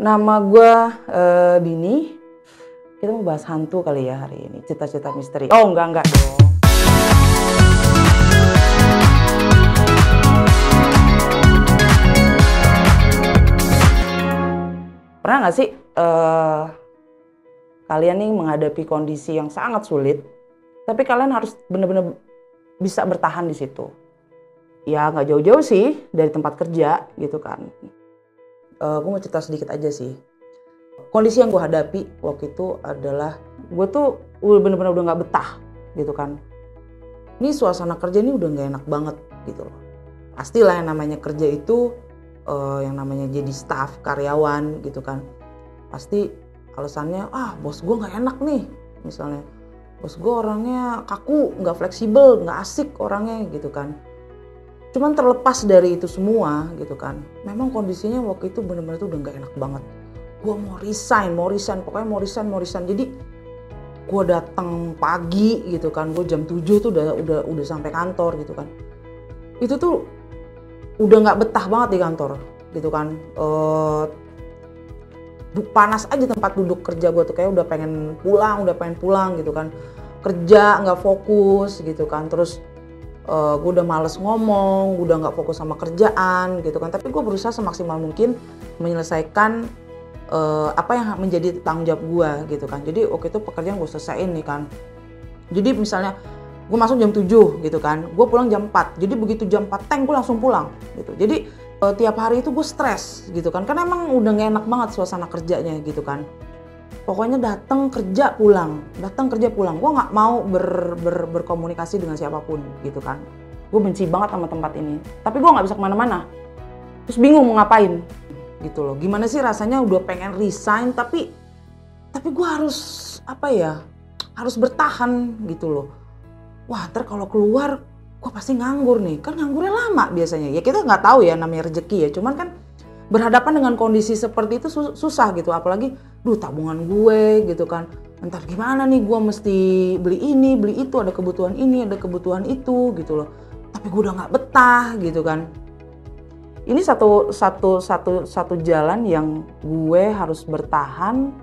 Nama gue Dini. Kita mau bahas hantu kali ya hari ini, cita-cita misteri. Oh enggak dong. Pernah nggak sih kalian nih menghadapi kondisi yang sangat sulit, tapi kalian harus benar-benar bisa bertahan di situ. Ya nggak jauh-jauh sih dari tempat kerja gitu kan. Gue mau cerita sedikit aja sih. Kondisi yang gue hadapi waktu itu adalah gue tuh bener-bener udah nggak betah gitu kan. Ini suasana kerja ini udah nggak enak banget gitu loh. Pastilah yang namanya kerja itu yang namanya jadi staff karyawan gitu kan. Pasti alasannya bos gue nggak enak nih misalnya. Bos gue orangnya kaku, nggak fleksibel, nggak asik orangnya gitu kan. Cuman terlepas dari itu semua gitu kan, memang kondisinya waktu itu benar-benar tuh udah nggak enak banget. Gue mau resign, pokoknya mau resign. Jadi gue datang pagi gitu kan, gue jam 7 tuh udah sampai kantor gitu kan. Itu tuh udah nggak betah banget di kantor gitu kan. Panas aja tempat duduk kerja gue tuh, kayak udah pengen pulang gitu kan. Kerja nggak fokus gitu kan, terus gue udah males ngomong, udah nggak fokus sama kerjaan gitu kan. Tapi gue berusaha semaksimal mungkin menyelesaikan apa yang menjadi tanggung jawab gue gitu kan. Jadi waktu itu pekerjaan gue selesaiin nih kan. Jadi misalnya gue masuk jam 7 gitu kan, gue pulang jam 4. Jadi begitu jam 4 gue langsung pulang gitu. Jadi tiap hari itu gue stres gitu kan, karena emang udah gak enak banget suasana kerjanya gitu kan. Pokoknya datang kerja pulang. Gue nggak mau berkomunikasi dengan siapapun gitu kan. Gue benci banget sama tempat ini. Tapi gue nggak bisa kemana-mana. Terus bingung mau ngapain gitu loh. Gimana sih rasanya udah pengen resign tapi gue harus harus bertahan gitu loh. Wah ntar kalau keluar gue pasti nganggur nih. Kan nganggurnya lama biasanya. Ya kita nggak tahu ya namanya rezeki ya. Cuman kan berhadapan dengan kondisi seperti itu susah gitu. Apalagi tabungan gue gitu kan. Entar gimana nih gue mesti beli ini, beli itu, ada kebutuhan ini, ada kebutuhan itu gitu loh. Tapi gue udah nggak betah gitu kan. Ini satu jalan yang gue harus bertahan.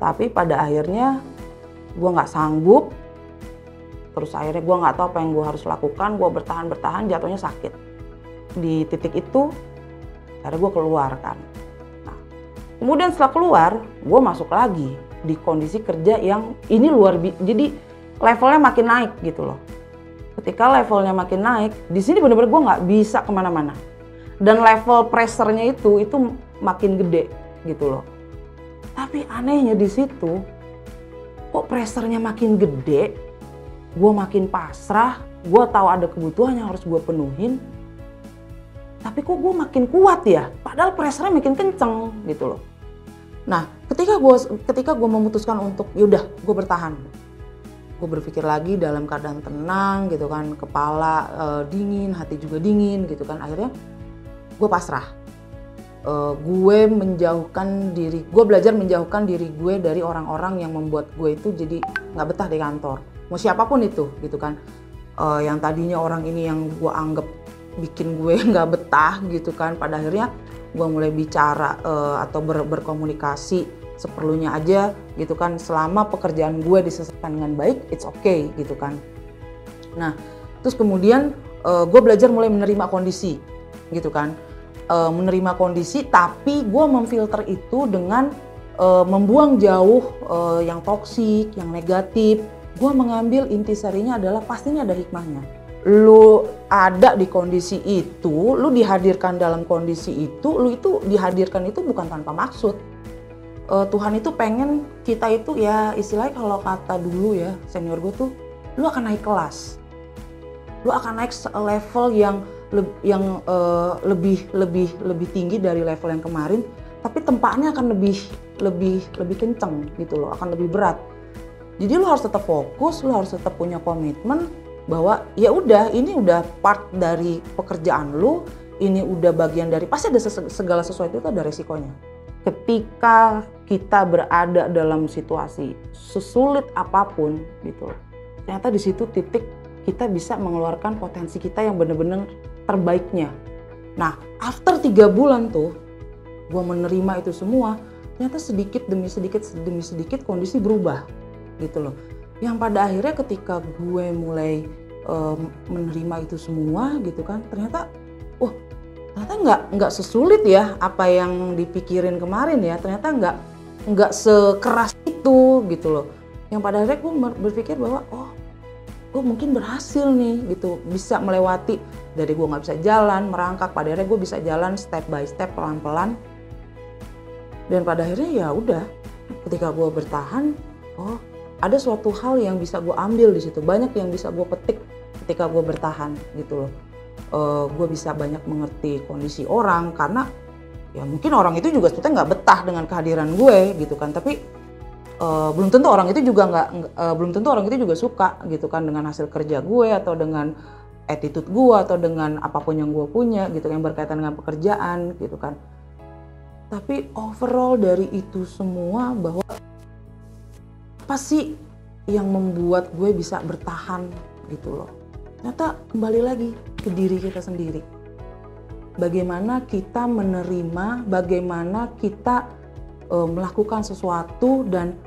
Tapi pada akhirnya gue nggak sanggup. Terus akhirnya gue nggak tahu apa yang gue harus lakukan. Gue bertahan, jatuhnya sakit. Di titik itu akhirnya gue keluar kan. Nah, kemudian setelah keluar, gue masuk lagi di kondisi kerja yang ini jadi levelnya makin naik gitu loh. Ketika levelnya makin naik, di sini bener-bener gue nggak bisa kemana-mana. Dan level pressure-nya itu makin gede gitu loh. Tapi anehnya di situ, kok pressure-nya makin gede, gue makin pasrah, gue tahu ada kebutuhan yang harus gue penuhin. Tapi kok gue makin kuat ya, padahal pressure-nya makin kenceng gitu loh. Nah, ketika gue memutuskan untuk yaudah gue bertahan. Gue berpikir lagi dalam keadaan tenang gitu kan, kepala dingin, hati juga dingin gitu kan. Akhirnya gue pasrah. Gue belajar menjauhkan diri gue dari orang-orang yang membuat gue itu jadi nggak betah di kantor. Mau siapapun itu gitu kan. Yang tadinya orang ini yang gue anggap bikin gue nggak betah gitu kan, pada akhirnya gue mulai bicara atau berkomunikasi seperlunya aja gitu kan. Selama pekerjaan gue diselesaikan dengan baik, it's okay gitu kan. Nah terus kemudian gue belajar mulai menerima kondisi gitu kan. Menerima kondisi tapi gue memfilter itu dengan membuang jauh yang toksik, yang negatif. Gue mengambil intisarinya adalah pastinya ada hikmahnya. Lu ada di kondisi itu, lu dihadirkan dalam kondisi itu, lu itu dihadirkan itu bukan tanpa maksud. Tuhan itu pengen kita itu ya istilahnya kalau kata dulu ya senior gue tuh, lu akan naik kelas. Lu akan naik level yang lebih tinggi dari level yang kemarin, tapi tempaannya akan lebih kenceng gitu loh, akan lebih berat. Jadi lu harus tetap fokus, lu harus tetap punya komitmen bahwa ya udah ini udah part dari pekerjaan lu, ini udah bagian dari, pasti ada segala sesuatu itu ada resikonya. Ketika kita berada dalam situasi sesulit apapun gitu, ternyata di situ titik kita bisa mengeluarkan potensi kita yang benar-benar terbaiknya. Nah, after 3 bulan tuh gue menerima itu semua, ternyata sedikit demi sedikit kondisi berubah gitu loh. Yang pada akhirnya ketika gue mulai menerima itu semua gitu kan, ternyata nggak sesulit ya apa yang dipikirin kemarin ya, ternyata nggak sekeras itu gitu loh. Yang pada akhirnya gue berpikir bahwa gue mungkin berhasil nih gitu, bisa melewati dari gue nggak bisa jalan, merangkak, pada akhirnya gue bisa jalan step by step, pelan-pelan. Dan pada akhirnya ya udah, ketika gue bertahan, ada suatu hal yang bisa gue ambil di situ, banyak yang bisa gue petik ketika gue bertahan gitu loh. Gue bisa banyak mengerti kondisi orang, karena ya mungkin orang itu juga sebetulnya nggak betah dengan kehadiran gue gitu kan, tapi belum tentu orang itu juga suka gitu kan dengan hasil kerja gue atau dengan attitude gue atau dengan apapun yang gue punya gitu yang berkaitan dengan pekerjaan gitu kan. Tapi overall dari itu semua, bahwa apa sih yang membuat gue bisa bertahan gitu loh. Ternyata kembali lagi ke diri kita sendiri. Bagaimana kita menerima, bagaimana kita melakukan sesuatu dan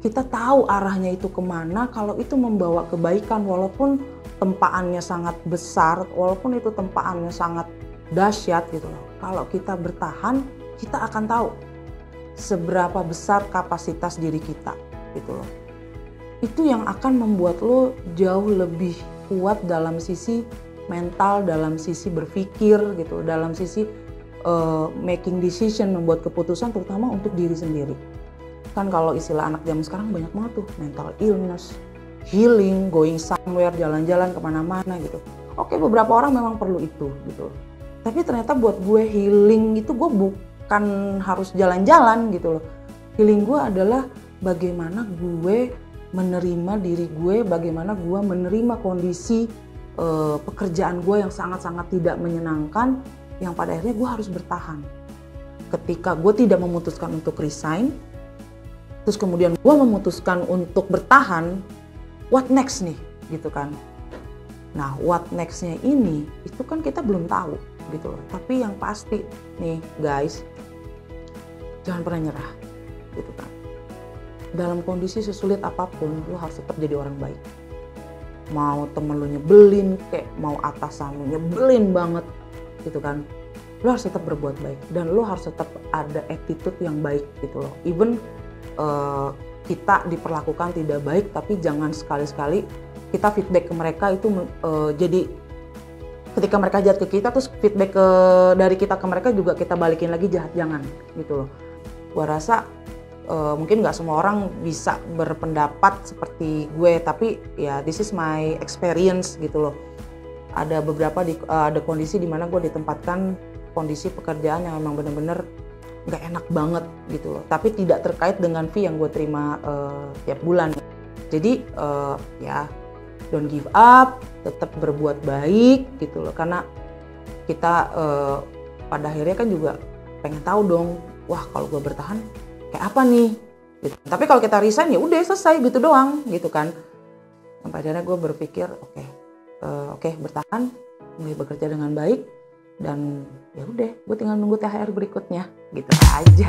kita tahu arahnya itu kemana, kalau itu membawa kebaikan walaupun tempaannya sangat besar, walaupun itu tempaannya sangat dahsyat gitu loh. Kalau kita bertahan, kita akan tahu seberapa besar kapasitas diri kita gitu loh. Itu yang akan membuat lo jauh lebih kuat dalam sisi mental, dalam sisi berpikir gitu, dalam sisi making decision, membuat keputusan terutama untuk diri sendiri. Kan kalau istilah anak zaman sekarang banyak banget tuh, mental illness, healing, going somewhere, jalan-jalan kemana-mana gitu. Oke, beberapa orang memang perlu itu gitu. Tapi ternyata buat gue healing itu gue bukan harus jalan-jalan gitu loh. Healing gue adalah bagaimana gue menerima diri gue, bagaimana gue menerima kondisi pekerjaan gue yang sangat-sangat tidak menyenangkan, yang pada akhirnya gue harus bertahan. Ketika gue tidak memutuskan untuk resign, terus kemudian gue memutuskan untuk bertahan, what next nih gitu kan. Nah what nextnya ini itu kan kita belum tahu gitu loh. Tapi yang pasti nih guys, jangan pernah nyerah gitu kan. Dalam kondisi sesulit apapun, lo harus tetap jadi orang baik. Mau temen lo nyebelin kayak, mau atasan lo nyebelin banget gitu kan, lo harus tetap berbuat baik dan lo harus tetap ada attitude yang baik gitu loh. Even kita diperlakukan tidak baik, tapi jangan sekali-sekali kita feedback ke mereka itu jadi ketika mereka jahat ke kita terus feedback dari kita ke mereka juga kita balikin lagi jahat, jangan gitu loh. Gua rasa mungkin nggak semua orang bisa berpendapat seperti gue, tapi ya this is my experience gitu loh. Ada beberapa ada kondisi di mana gue ditempatkan kondisi pekerjaan yang memang benar-benar nggak enak banget gitu loh, tapi tidak terkait dengan fee yang gue terima tiap bulan. Jadi ya don't give up, tetap berbuat baik gitu loh, karena kita pada akhirnya kan juga pengen tahu dong, wah kalau gue bertahan kayak apa nih gitu. Tapi kalau kita resign ya udah selesai gitu doang gitu kan. Sampai akhirnya gue berpikir oke, bertahan, mulai bekerja dengan baik, dan ya udah gue tinggal nunggu THR berikutnya gitu aja.